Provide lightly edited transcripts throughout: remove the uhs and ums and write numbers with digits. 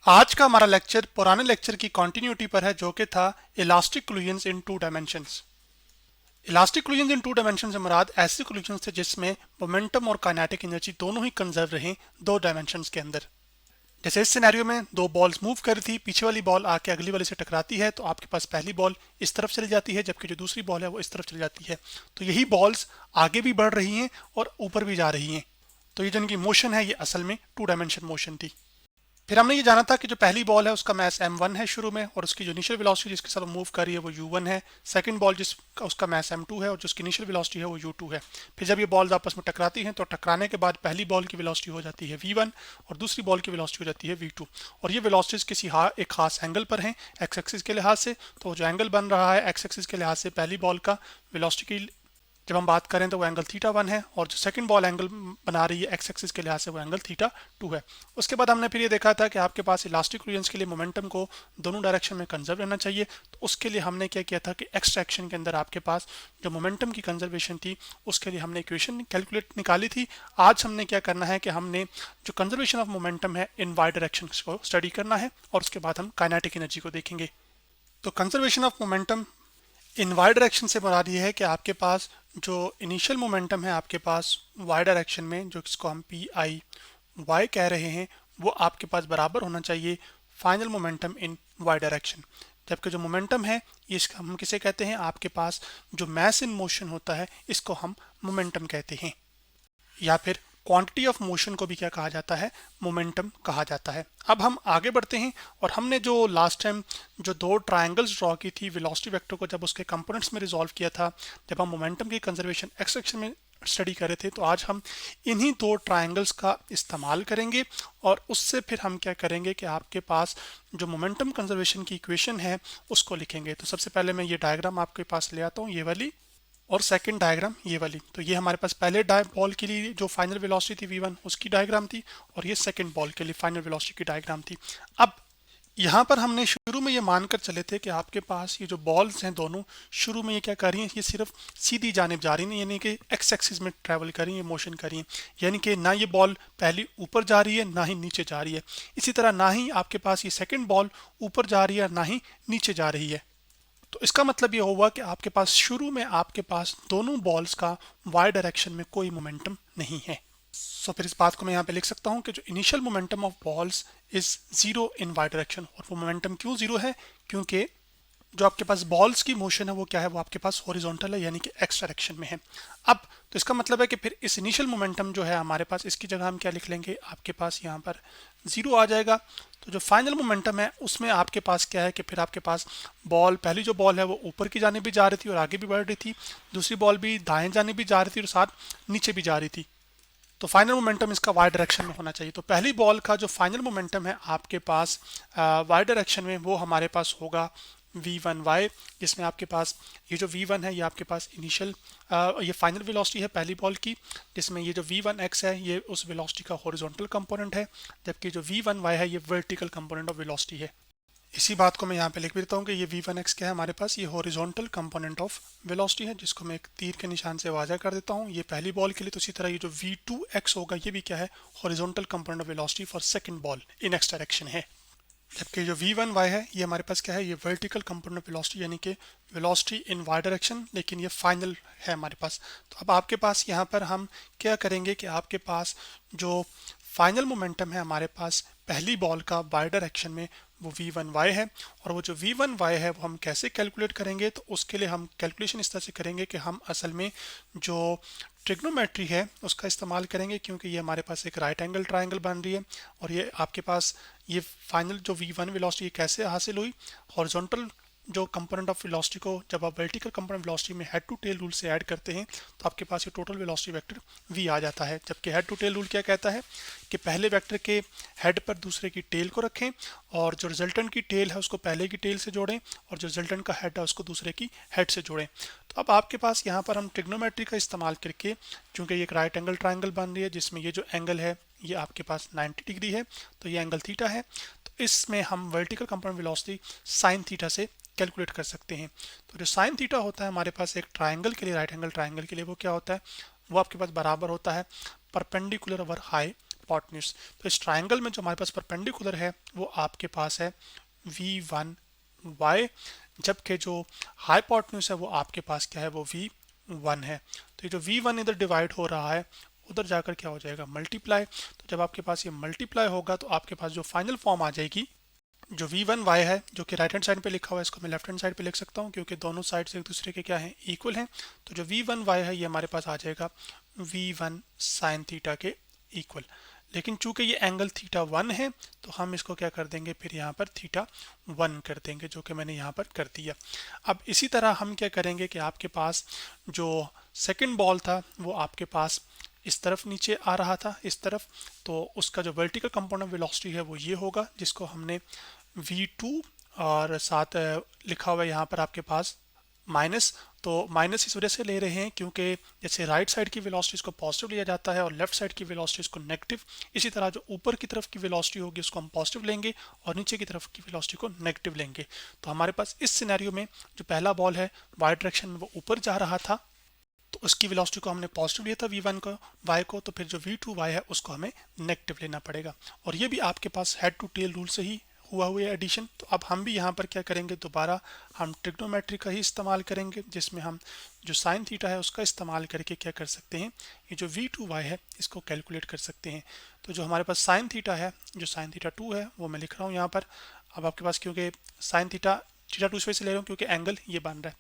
आज का हमारा लेक्चर पुराने लेक्चर की कंटिन्यूटी पर है जो कि था elastic collisions in two dimensions. Elastic collisions in two dimension से मुराद ऐसे कोलिजन्स थे जिसमें मोमेंटम और काइनेटिक एनर्जी दोनों ही कंजर्व रहे दो डायमेंशंस के अंदर। जैसे इस सिनेरियो में दो बॉल्स मूव कर रही थी, पीछे वाली बॉल आके अगली वाली से टकराती है तो आपके पास पहली बॉल इस तरफ चली जाती है जबकि जो दूसरी बॉल है वो इस तरफ चली जाती है। तो यही बॉल्स आगे भी बढ़ रही हैं और ऊपर भी जा रही हैं। तो ये जो इनकी मोशन है ये असल में टू डायमेंशन मोशन थी। फिर हमने ये जाना था कि जो पहली बॉल है उसका मैस m1 है शुरू में और उसकी जो इनिशियल वेलोसिटी जिसके साथ मूव कर रही है वो u1 है। सेकंड बॉल जिसका उसका मैस m2 है और जिसकी इनिशियल वेलोसिटी है वो u2 है। फिर जब ये बॉल्स आपस में टकराती हैं तो टकराने के बाद पहली बॉल की वेलोसिटी हो जाती है v1 और दूसरी बॉल की वेलोसिटी हो जाती है v2। और ये वेलोसिटीज किसी एक खास एंगल पर हैं एक्स एक्सिस के लिहाज से। तो जो एंगल बन रहा है एक्स एक्सिस के लिहाज से पहली बॉल का वेलोसिटी की जब हम बात करें तो वो एंगल थीटा 1 है और जो सेकंड बॉल एंगल बना रही है एक्स एक्सिस के लिहाज से वो एंगल थीटा 2 है। उसके बाद हमने फिर ये देखा था कि आपके पास इलास्टिक कोलिजन्स के लिए मोमेंटम को दोनों डायरेक्शन में कंजर्व रहना चाहिए। तो उसके लिए हमने क्या किया था कि एक्सट्रैक्शन के अंदर आपके पास जो मोमेंटम की कंजर्वेशन थी उसके लिए हमने इक्वेशन कैलकुलेट निकाली थी। आज हमने क्या करना है कि हमने जो कंजर्वेशन ऑफ मोमेंटम है इन वाई डायरेक्शन को स्टडी करना है और उसके बाद हम काइनेटिक एनर्जी को देखेंगे। तो conservation of momentum in Y direction से मुराद ये है कि आपके पास जो इनिशियल मोमेंटम है आपके पास वाई डायरेक्शन में जो इसको हम पी आई वाई कह रहे हैं वो आपके पास बराबर होना चाहिए final momentum in Y direction. जबकि जो मोमेंटम है ये हम किसे कहते हैं, आपके पास जो मैस इन मोशन होता है इसको हम मोमेंटम कहते हैं या फिर क्वांटिटी ऑफ मोशन को भी क्या कहा जाता है, मोमेंटम कहा जाता है। अब हम आगे बढ़ते हैं और हमने जो लास्ट टाइम जो दो ट्रायंगल्स ड्रॉ की थी वेलोसिटी वेक्टर को जब उसके कंपोनेंट्स में रिजॉल्व किया था, जब हम मोमेंटम की कंजर्वेशन एक्स सेक्शन में स्टडी कर रहे थे, तो आज हम इन्हीं दो ट्रायंगल्स का इस्तेमाल करेंगे और उससे फिर हम क्या करेंगे कि आपके पास जो मोमेंटम कंजर्वेशन की इक्वेशन है उसको लिखेंगे। तो सबसे पहले मैं ये डायग्राम आपके पास ले आता हूँ, ये वाली, और सेकंड डायग्राम ये वाली। तो ये हमारे पास पहले बॉल के लिए जो फाइनल वेलोसिटी थी v1 उसकी डायग्राम थी और ये सेकंड बॉल के लिए फाइनल वेलोसिटी की डायग्राम थी। अब यहाँ पर हमने शुरू में ये मानकर चले थे कि आपके पास ये जो बॉल्स हैं दोनों शुरू में ये क्या कर रही हैं, ये सिर्फ सीधी जानिब जा रही हैं, यानी कि एक्स एक्सिस में ट्रैवल कर रही हैं, मोशन कर रही हैं। यानी कि ना ये बॉल पहली ऊपर जा रही है ना ही नीचे जा रही है। इसी तरह ना ही आपके पास ये सेकेंड बॉल ऊपर जा रही है ना ही नीचे जा रही है। तो इसका मतलब ये हुआ कि आपके पास शुरू में आपके पास दोनों बॉल्स का वाई डायरेक्शन में कोई मोमेंटम नहीं है। सो फिर इस बात को मैं यहाँ पे लिख सकता हूँ कि जो initial momentum of balls is zero in Y direction. और वो मोमेंटम क्यों जीरो है, क्योंकि जो आपके पास बॉल्स की मोशन है वो क्या है, वो आपके पास हॉरिजॉन्टल है यानी कि एक्स डायरेक्शन में है। अब तो इसका मतलब है कि फिर इस इनिशियल मोमेंटम जो है हमारे पास इसकी जगह हम क्या लिख लेंगे, आपके पास यहाँ पर जीरो आ जाएगा। तो जो फाइनल मोमेंटम है उसमें आपके पास क्या है कि फिर आपके पास बॉल, पहली जो बॉल है वो ऊपर की जाने भी जा रही थी और आगे भी बढ़ रही थी, दूसरी बॉल भी दाएं जाने भी जा रही थी और साथ नीचे भी जा रही थी। तो फाइनल मोमेंटम इसका वाई डायरेक्शन में होना चाहिए। तो पहली बॉल का जो फाइनल मोमेंटम है आपके पास वाई डायरेक्शन में वो हमारे पास होगा v1y, जिसमें आपके पास ये जो v1 है ये आपके पास इनिशियल ये फाइनल वेलोसिटी है पहली बॉल की, जिसमें ये जो v1x है ये उस वेलोसिटी का हॉरिजॉन्टल कंपोनेंट है, जबकि जो v1y है ये वर्टिकल कंपोनेंट ऑफ वेलोसिटी है। इसी बात को मैं यहाँ पे लिख भी देता हूँ कि ये v1x क्या है, हमारे पास ये हॉरिजॉन्टल कंपोनेंट ऑफ वेलोसिटी है, जिसको मैं एक तीर के निशान से वाज़ा कर देता हूँ। ये पहली बॉल के लिए। तो इसी तरह ये जो v2x होगा ये भी क्या है, horizontal component of velocity for second ball in x direction है। जबकि जो v1y है ये हमारे पास क्या है, ये वर्टिकल कंपोनेंट ऑफ वेलोसिटी यानी कि वेलोसिटी इन वाई डायरेक्शन, लेकिन ये फाइनल है हमारे पास। तो अब आपके पास यहाँ पर हम क्या करेंगे कि आपके पास जो फाइनल मोमेंटम है हमारे पास पहली बॉल का वाई डायरेक्शन में वो v1y है। और वो जो v1y है वो हम कैसे कैलकुलेट करेंगे, तो उसके लिए हम कैलकुलेशन इस तरह से करेंगे कि हम असल में जो ट्रिग्नोमेट्री है उसका इस्तेमाल करेंगे, क्योंकि ये हमारे पास एक राइट एंगल ट्रायंगल बन रही है और ये आपके पास ये फाइनल जो v1 वेलोसिटी कैसे हासिल हुई, हॉरिजॉन्टल जो कंपोनेंट ऑफ वेलोसिटी को जब आप वर्टिकल कंपोनेंट वेलोसिटी में हेड टू टेल रूल से ऐड करते हैं तो आपके पास ये टोटल वेलोसिटी वेक्टर v आ जाता है। जबकि हेड टू टेल रूल क्या कहता है कि पहले वेक्टर के हेड पर दूसरे की टेल को रखें और जो रिजल्टेंट की टेल है उसको पहले की टेल से जोड़ें और जो रिजल्टेंट का हेड है उसको दूसरे की हेड से जोड़ें। तो अब आपके पास यहाँ पर हम ट्रिग्नोमेट्री का इस्तेमाल करके, चूंकि ये एक राइट एंगल ट्रायंगल बन रही है जिसमें ये जो एंगल है ये आपके पास 90 डिग्री है, तो ये एंगल थीटा है, तो इसमें हम vertical component velocity sine theta से कैलकुलेट कर सकते हैं। तो जो साइन थीटा होता है हमारे पास एक ट्रायंगल के लिए, राइट एंगल ट्रायंगल के लिए, वो क्या होता है, वो आपके पास बराबर होता है परपेंडिकुलर ओवर हाई हाइपोटेन्यूज। तो इस ट्राइंगल में जो हमारे पास परपेंडिकुलर है वो आपके पास है v1y, जबकि जो हाइपोटेन्यूज है वो आपके पास क्या है, वो v1 है। तो ये जो v1 इधर डिवाइड हो रहा है उधर जाकर क्या हो जाएगा, मल्टीप्लाई। तो जब आपके पास ये मल्टीप्लाई होगा तो आपके पास जो फाइनल फॉर्म आ जाएगी, जो v1y है जो कि राइट हैंड साइड पे लिखा हुआ है, इसको मैं लेफ्ट हैंड साइड पे लिख सकता हूँ क्योंकि दोनों साइड से एक दूसरे के क्या है, इक्वल हैं। तो जो v1y है ये हमारे पास आ जाएगा v1 साइन थीटा के इक्वल। लेकिन चूंकि ये एंगल थीटा 1 है तो हम इसको क्या कर देंगे, फिर यहाँ पर थीटा 1 कर देंगे, जो कि मैंने यहाँ पर कर दिया। अब इसी तरह हम क्या करेंगे कि आपके पास जो सेकंड बॉल था वो आपके पास इस तरफ नीचे आ रहा था, इस तरफ, तो उसका जो वर्टिकल कंपोनेंट वेलोसिटी है वो ये होगा, जिसको हमने v2 और साथ लिखा हुआ है यहाँ पर आपके पास माइनस। तो माइनस इस वजह से ले रहे हैं क्योंकि जैसे राइट साइड की वेलोसिटी को पॉजिटिव लिया जाता है और लेफ्ट साइड की वेलोसिटी को नेगेटिव, इसी तरह जो ऊपर की तरफ की वेलोसिटी होगी उसको हम पॉजिटिव लेंगे और नीचे की तरफ की वेलोसिटी को नेगेटिव लेंगे। तो हमारे पास इस सिनेरियो में जो पहला बॉल है वाई डायरेक्शन में वो ऊपर जा रहा था, तो उसकी वेलोसिटी को हमने पॉजिटिव लिया था v1 को, y को, तो फिर जो v2y है उसको हमें नेगेटिव लेना पड़ेगा। और ये भी आपके पास हेड टू टेल रूल से ही हुआ एडिशन। तो अब हम भी यहाँ पर क्या करेंगे, दोबारा हम ट्रिग्नोमेट्री का ही इस्तेमाल करेंगे, जिसमें हम जो साइन थीटा है उसका इस्तेमाल करके क्या कर सकते हैं, ये जो v2y है इसको कैलकुलेट कर सकते हैं। तो जो हमारे पास साइन थीटा है, जो साइन थीटा 2 है वो मैं लिख रहा हूँ यहाँ पर। अब आपके पास क्योंकि साइन थीटा 2 से ले रहा हूँ क्योंकि एंगल ये बन रहा है,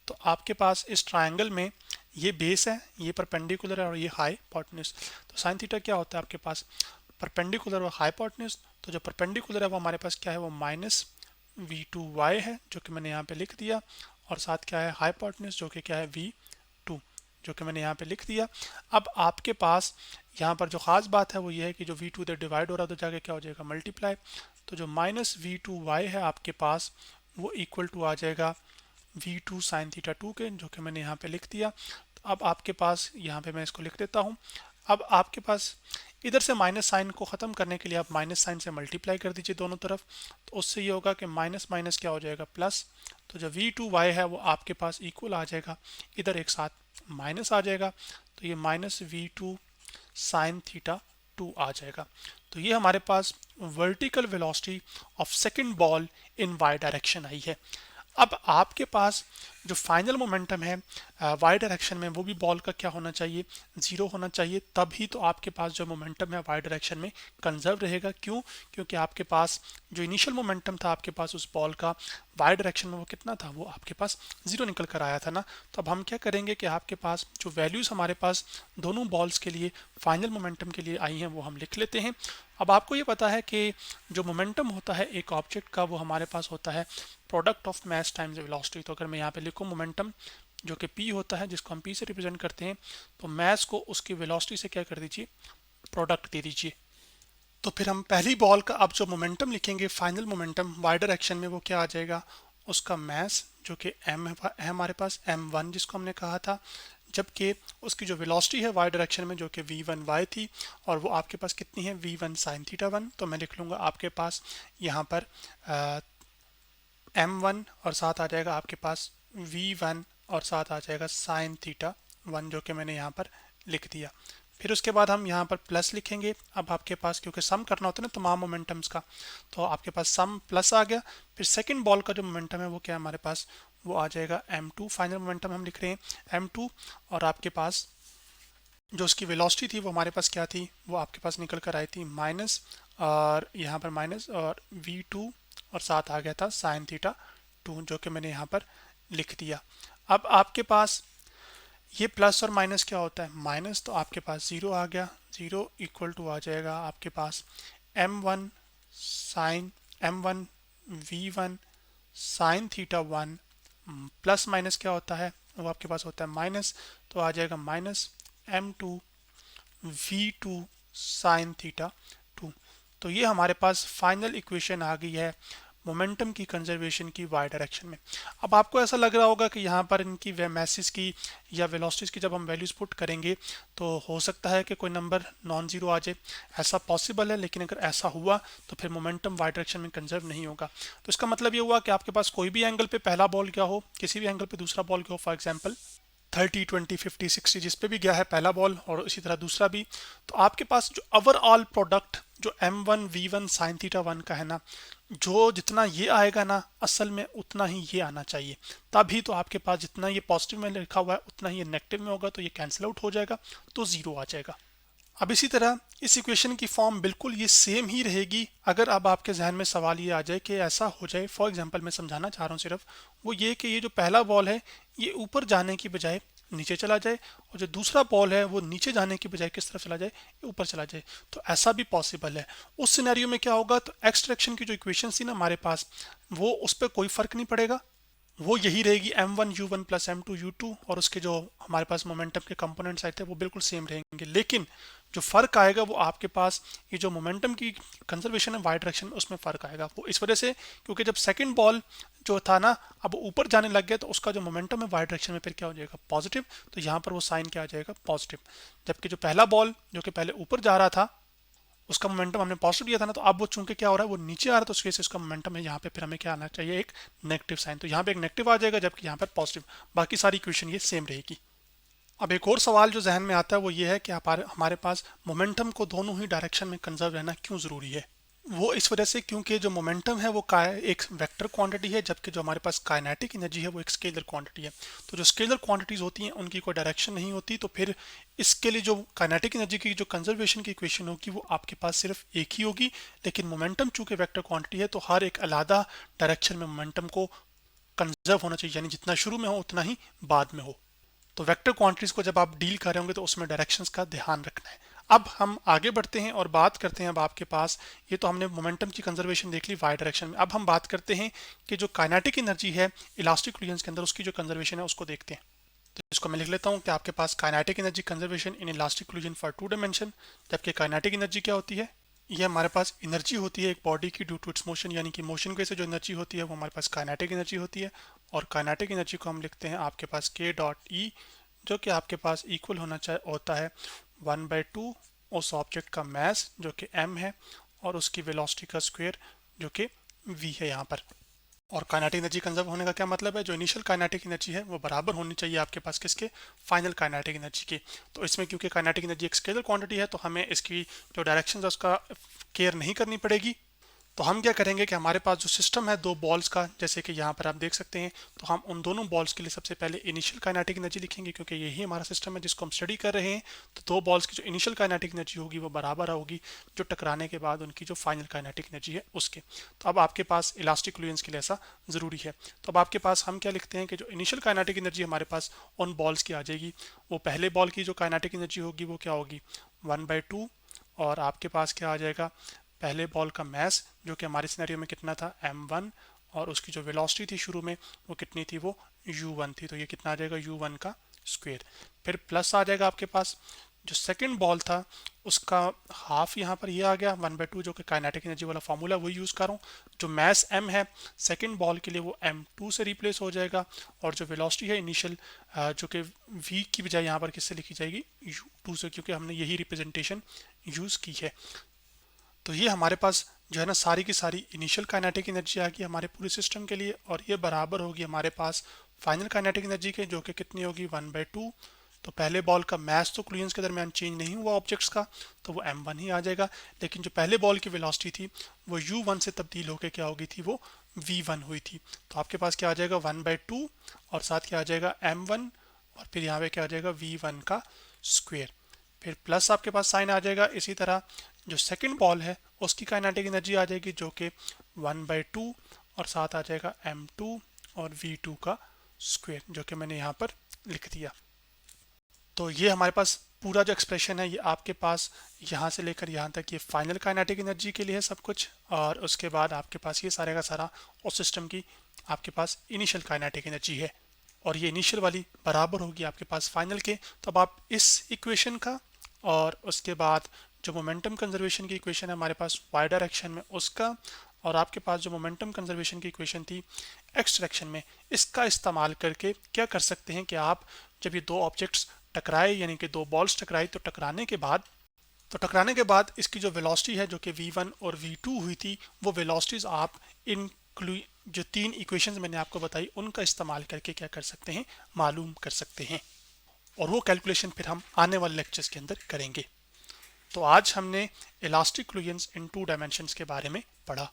तो आपके पास इस ट्राइंगल में ये बेस है, ये परपेंडिकुलर है और ये हाइपोटेन्यूज। तो साइन थीटा क्या होता है आपके पास, परपेंडिकुलर और हाइपोटेन्यूज। तो जो परपेंडिकुलर है वो हमारे पास क्या है, वो माइनस v2y है, जो कि मैंने यहाँ पे लिख दिया, और साथ क्या है हाइपोटेन्यूज, जो कि क्या है v2, जो कि मैंने यहाँ पे लिख दिया। अब आपके पास यहाँ पर जो खास बात है वो ये है कि जो v2 इधर डिवाइड हो रहा है तो जाके क्या हो जाएगा, मल्टीप्लाई। तो जो माइनस v2y है आपके पास वो इक्वल टू आ जाएगा v2 साइन थीटा 2 के, जो कि मैंने यहाँ पे लिख दिया। तो अब आपके पास यहाँ पे मैं इसको लिख देता हूँ। अब आपके पास इधर से माइनस साइन को ख़त्म करने के लिए आप माइनस साइन से मल्टीप्लाई कर दीजिए दोनों तरफ, तो उससे ये होगा कि माइनस माइनस क्या हो जाएगा, प्लस। तो जो v2y है वो आपके पास इक्वल आ जाएगा, इधर एक साथ माइनस आ जाएगा, तो ये माइनस v2 साइन थीटा 2 आ जाएगा। तो ये हमारे पास vertical velocity of second ball in Y direction आई है। अब आपके पास जो फाइनल मोमेंटम है वाई डायरेक्शन में वो भी बॉल का क्या होना चाहिए, जीरो होना चाहिए, तभी तो आपके पास जो मोमेंटम है वाई डायरेक्शन में कंजर्व रहेगा। क्यों, क्योंकि आपके पास जो इनिशियल मोमेंटम था आपके पास उस बॉल का वाई डायरेक्शन में वो कितना था, वो आपके पास जीरो निकल कर आया था ना। तो अब हम क्या करेंगे कि आपके पास जो वैल्यूज हमारे पास दोनों बॉल्स के लिए फाइनल मोमेंटम के लिए आई हैं वो हम लिख लेते हैं। अब आपको ये पता है कि जो मोमेंटम होता है एक ऑब्जेक्ट का वो हमारे पास होता है product of mass times velocity. तो अगर मैं यहाँ पे लिखूँ मोमेंटम जो कि p होता है, जिसको हम p से रिप्रेजेंट करते हैं, तो मास को उसकी वेलोसिटी से क्या कर दीजिए, प्रोडक्ट दे दीजिए। तो फिर हम पहली बॉल का अब जो मोमेंटम लिखेंगे फाइनल मोमेंटम वाई डायरेक्शन में, वो क्या आ जाएगा, उसका मास जो कि m है हमारे पास m1 जिसको हमने कहा था, जबकि उसकी जो वेलोसिटी है वाई डायरेक्शन में जो कि v1y थी, और वो आपके पास कितनी है, v1 साइन थीटा 1। तो मैं लिख लूँगा आपके पास यहाँ पर m1 और साथ आ जाएगा आपके पास v1 और साथ आ जाएगा साइन थीटा 1, जो कि मैंने यहाँ पर लिख दिया। फिर उसके बाद हम यहाँ पर प्लस लिखेंगे। अब आपके पास क्योंकि सम करना होता है ना तमाम मोमेंटम्स का, तो आपके पास सम प्लस आ गया। फिर सेकंड बॉल का जो मोमेंटम है वो क्या है हमारे पास, वो आ जाएगा m2, फाइनल मोमेंटम हम लिख रहे हैं m2, और आपके पास जो उसकी वेलोसिटी थी वो हमारे पास क्या थी, वो आपके पास निकल कर आई थी माइनस, और यहाँ पर माइनस और v2 और साथ आ गया था साइन थीटा 2, जो कि मैंने यहाँ पर लिख दिया। अब आपके पास ये प्लस और माइनस क्या होता है, माइनस, तो आपके पास जीरो आ गया, जीरो इक्वल टू आ जाएगा आपके पास m1 sine m1 v1 sine theta 1 plus minus क्या होता है, वो आपके पास होता है माइनस, तो आ जाएगा minus m2 v2 sine theta 2। तो ये हमारे पास फाइनल इक्वेशन आ गई है मोमेंटम की कंजर्वेशन की वाई डायरेक्शन में। अब आपको ऐसा लग रहा होगा कि यहाँ पर इनकी मैसेज की या वेलोसिटीज की जब हम वैल्यूज पुट करेंगे तो हो सकता है कि कोई नंबर नॉन जीरो आ जाए, ऐसा पॉसिबल है, लेकिन अगर ऐसा हुआ तो फिर मोमेंटम वाई डायरेक्शन में कंजर्व नहीं होगा। तो इसका मतलब ये हुआ कि आपके पास कोई भी एंगल पे पहला बॉल क्या हो, किसी भी एंगल पे दूसरा बॉल क्या हो, फॉर एग्जाम्पल 30, 20, 50, 60 जिस पे भी गया है पहला बॉल और इसी तरह दूसरा भी, तो आपके पास जो ओवरऑल प्रोडक्ट जो m1 v1 sin थीटा 1 का है ना, जो जितना ये आएगा ना असल में उतना ही ये आना चाहिए, तभी तो आपके पास जितना ये पॉजिटिव में लिखा हुआ है उतना ही ये नेगेटिव में होगा, तो ये कैंसिल आउट हो जाएगा, तो जीरो आ जाएगा। अब इसी तरह इस इक्वेशन की फॉर्म बिल्कुल ये सेम ही रहेगी अगर अब आपके जहन में सवाल ये आ जाए कि ऐसा हो जाए, फॉर एग्जांपल मैं समझाना चाह रहा हूँ सिर्फ, वो ये कि ये जो पहला बॉल है ये ऊपर जाने की बजाय नीचे चला जाए, और जो दूसरा बॉल है वो नीचे जाने की बजाय किस तरफ चला जाए, ये ऊपर चला जाए, तो ऐसा भी पॉसिबल है। उस सिनेरियो में क्या होगा, तो एक्स डायरेक्शन की जो इक्वेशन थी ना हमारे पास, वो उस पर कोई फर्क नहीं पड़ेगा, वो यही रहेगी m1u1 प्लस m2u2, और उसके जो हमारे पास मोमेंटम के कंपोनेंट्स आए थे वो बिल्कुल सेम रहेंगे, लेकिन जो फर्क आएगा वो आपके पास ये जो मोमेंटम की कंजर्वेशन है वाई डायरेक्शन में उसमें फर्क आएगा। वो इस वजह से क्योंकि जब सेकंड बॉल जो था ना अब ऊपर जाने लग गया, तो उसका जो मोमेंटम है वाई डायरेक्शन में फिर क्या हो जाएगा, पॉजिटिव, तो यहाँ पर वो साइन क्या आ जाएगा, पॉजिटिव। जबकि जो पहला बॉल जो कि पहले ऊपर जा रहा था उसका मोमेंटम हमने पॉजिटिव दिया था ना, तो अब वो चूंकि क्या हो रहा है वो नीचे आ रहा है, तो उस वजह से उसका मोमेंटम है यहाँ पे फिर हमें क्या आना चाहिए, एक नेगेटिव साइन, तो यहाँ पे एक नेगेटिव आ जाएगा जबकि यहाँ पर पॉजिटिव, बाकी सारी इक्वेशन ये सेम रहेगी। अब एक और सवाल जो जहन में आता है वो ये है कि हमारे पास मोमेंटम को दोनों ही डायरेक्शन में कंजर्व रहना क्यों ज़रूरी है। वो इस वजह से क्योंकि जो मोमेंटम है वो एक वेक्टर क्वांटिटी है, जबकि जो हमारे पास काइनेटिक एनर्जी है वो एक स्केलर क्वांटिटी है। तो जो स्केलर क्वांटिटीज होती हैं उनकी कोई डायरेक्शन नहीं होती, तो फिर इसके लिए जो काइनेटिक एनर्जी की जो कंजर्वेशन की इक्वेशन होगी वो आपके पास सिर्फ एक ही होगी, लेकिन मोमेंटम चूंकि वेक्टर क्वांटिटी है तो हर एक अलग डायरेक्शन में मोमेंटम को कंजर्व होना चाहिए, यानी जितना शुरू में हो उतना ही बाद में हो। तो वेक्टर क्वांटिटीज को जब आप डील कर रहे होंगे तो उसमें डायरेक्शंस का ध्यान रखना है। अब हम आगे बढ़ते हैं और बात करते हैं, अब आपके पास ये तो हमने मोमेंटम की कंजर्वेशन देख ली वाई डायरेक्शन में, अब हम बात करते हैं कि जो काइनेटिक एनर्जी है इलास्टिक कोलिजन्स के अंदर उसकी जो कंजर्वेशन है उसको देखते हैं। तो इसको मैं लिख लेता हूँ कि आपके पास kinetic energy conservation in elastic collision for two dimension, जबकि काइनेटिक एनर्जी क्या होती है, ये हमारे पास एनर्जी होती है एक बॉडी की ड्यू टू इट्स मोशन, यानी कि मोशन की वजह से जो एनर्जी होती है वो हमारे पास काइनेटिक एनर्जी होती है। और काइनेटिक एनर्जी को हम लिखते हैं आपके पास के डॉट ई, जो कि आपके पास इक्वल होता है 1/2 उस ऑब्जेक्ट का मास जो कि m है और उसकी वेलोसिटी का स्क्वायर जो कि v है यहाँ पर। और काइनेटिक एनर्जी कंजर्व होने का क्या मतलब है, जो इनिशियल काइनेटिक एनर्जी है वो बराबर होनी चाहिए आपके पास किसके, फाइनल काइनेटिक एनर्जी के। तो इसमें क्योंकि काइनेटिक एनर्जी एक स्केलर क्वांटिटी है तो हमें इसकी जो डायरेक्शन है उसका केयर नहीं करनी पड़ेगी। तो हम क्या करेंगे कि हमारे पास जो सिस्टम है दो बॉल्स का, जैसे कि यहाँ पर आप देख सकते हैं, तो हम उन दोनों बॉल्स के लिए सबसे पहले इनिशियल काइनेटिक एनर्जी लिखेंगे क्योंकि यही हमारा सिस्टम है जिसको हम स्टडी कर रहे हैं। तो दो बॉल्स की जो इनिशियल काइनेटिक एनर्जी होगी वो बराबर होगी जो टकराने के बाद उनकी जो फाइनल काइनेटिक एनर्जी है उसके। तो अब आपके पास इलास्टिक कोलिजन्स के लिए ऐसा ज़रूरी है। तो अब आपके पास हम क्या लिखते हैं कि जो इनिशियल काइनेटिक एनर्जी हमारे पास उन बॉल्स की आ जाएगी, वो पहले बॉल की जो काइनेटिक एनर्जी होगी वो क्या होगी 1/2, और आपके पास क्या आ जाएगा पहले बॉल का मास जो कि हमारे सिनेरियो में कितना था m1, और उसकी जो वेलोसिटी थी शुरू में वो कितनी थी, वो u1 थी, तो ये कितना आ जाएगा u1 का स्क्वायर। फिर प्लस आ जाएगा आपके पास जो सेकंड बॉल था उसका हाफ, यहाँ पर ये आ गया 1/2 जो कि काइनेटिक एनर्जी वाला फार्मूला वही यूज़ कर रहा हूँ। जो मास m है सेकंड बॉल के लिए वो m2 से रिप्लेस हो जाएगा, और जो वेलोसिटी है इनिशियल जो कि v की बजाय यहाँ पर किससे लिखी जाएगी u2 से, क्योंकि हमने यही रिप्रेजेंटेशन यूज़ की है। तो ये हमारे पास जो है ना सारी की सारी इनिशियल काइनेटिक एनर्जी आ गई हमारे पूरे सिस्टम के लिए, और ये बराबर होगी हमारे पास फाइनल काइनेटिक एनर्जी के जो कि कितनी होगी 1/2। तो पहले बॉल का मास तो कोलिजन्स के दरमियान चेंज नहीं हुआ ऑब्जेक्ट्स का, तो वो m1 ही आ जाएगा, लेकिन जो पहले बॉल की वेलोसिटी थी वो u1 से तब्दील होकर क्या होगी थी, वो v1 हुई थी। तो आपके पास क्या आ जाएगा 1/2 और साथ क्या आ जाएगा m1, और फिर यहाँ पे क्या आ जाएगा v1 का स्क्वायर, फिर प्लस आपके पास साइन आ जाएगा। इसी तरह जो सेकंड बॉल है उसकी काइनेटिक एनर्जी आ जाएगी जो कि 1/2 और साथ आ जाएगा m2 और v2 का स्क्वायर जो कि मैंने यहाँ पर लिख दिया। तो ये हमारे पास पूरा जो एक्सप्रेशन है ये आपके पास यहाँ से लेकर यहाँ तक ये फाइनल काइनेटिक एनर्जी के लिए है सब कुछ, और उसके बाद आपके पास ये सारे का सारा उस सिस्टम की आपके पास इनिशियल काइनेटिक एनर्जी है, और ये इनिशियल वाली बराबर होगी आपके पास फाइनल के। तो अब आप इस इक्वेशन का और उसके बाद जो मोमेंटम कंजर्वेशन की इक्वेशन है हमारे पास वाई डायरेक्शन में उसका, और आपके पास जो मोमेंटम कंजर्वेशन की इक्वेशन थी एक्स डायरेक्शन में, इसका इस्तेमाल करके क्या कर सकते हैं कि आप जब ये दो ऑब्जेक्ट्स टकराए यानी कि दो बॉल्स टकराई, तो टकराने के बाद इसकी जो वेलोसिटी है जो कि v1 और v2 हुई थी, वो वेलोसिटीज आप इन जो तीन इक्वेशंस मैंने आपको बताई उनका इस्तेमाल करके क्या कर सकते हैं, मालूम कर सकते हैं। और वो कैलकुलेशन फिर हम आने वाले लेक्चर्स के अंदर करेंगे। तो आज हमने इलास्टिक फ्लुएंस इन 2 डायमेंशंस के बारे में पढ़ा।